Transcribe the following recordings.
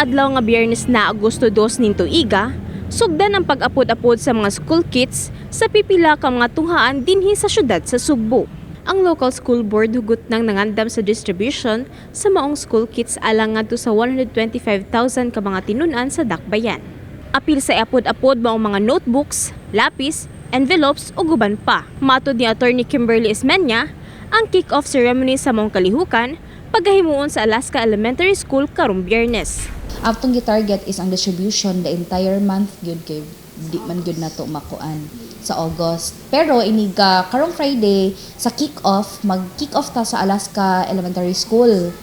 adlaw nga Biyernes na Agosto 2 nin tuiga, sugdan ang pag-apod-apod sa mga school kits sa pipila ka mga tunghaan dinhi sa syudad sa Cebu. Ang local school board hugot nang nangandam sa distribution sa maong school kits alang ngadto sa 125,000 ka mga tinun-an sa dakbayan. Apil sa iapod-apod maong mga notebooks, lapis, envelopes ug uban pa. Matod ni Attorney Kimberly Ismenya, ang kick-off ceremony sa maong kalihukan pagkahimuon sa Alaska Elementary School karong Biyernes. Atong gi-target is ang distribution the entire month gyud kay di man gyud nato makuan sa August. Pero iniga karong Friday sa kick-off, mag-kick-off ta sa Alaska Elementary School.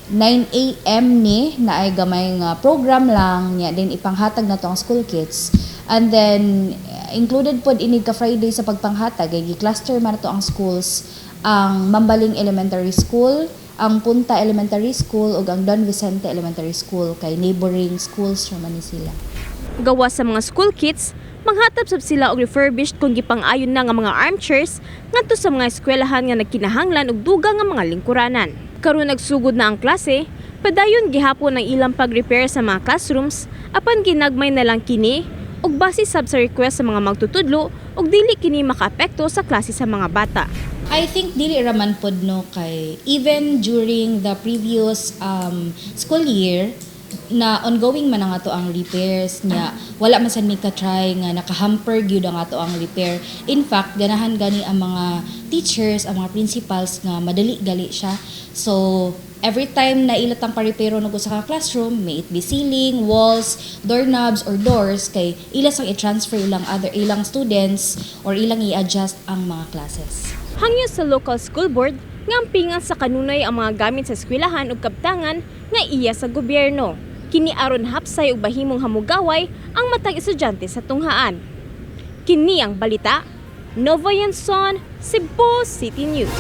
9 AM ni na ay gamay nga program lang niya din ipanghatag nato ang school kits. And then included pod inig ka Friday sa pagpanghatag ay gi-cluster man nato ang schools, ang Mambaling Elementary School, ang Punta Elementary School ug ang Don Vicente Elementary School kay neighboring schools ra man ni sila. Gawa sa mga school kits, manghatap sab sila og refurbished kung gipang-ayon na nga mga armchairs ngadto sa mga eskwelahan nga nagkinahanglan og dugang nga mga lingkuranan. Karon nagsugod na ang klase, padayon gihapon ang ilang pag-repair sa mga classrooms apan ginagmay na lang kini ug base sab sa request sa mga magtutudlo ug dili kini makaapekto sa klase sa mga bata. I think dili raman pod no kay even during the previous school year na ongoing man ang ato ang repairs niya, wala man sad mi ka-try nga nakahamper gyud ang ato ang repair. In fact, ganahan gani ang mga teachers, ang mga principals nga madali gali siya. So every time na ilatang pa-repairon og sa classroom, may it be ceiling, walls, doorknobs or doors, kay ila sang i-transfer ilang students or ilang i-adjust ang mga classes. Hangyo sa local school board nga ampingan sa kanunay ang mga gamit sa eskwelahan ug kabtangan nga iya sa gobyerno. Kini aron hapsay ug bahimong hamugaway ang matag estudyante sa tunghaan. Kini ang balita, Nova Yanson, Cebu City News.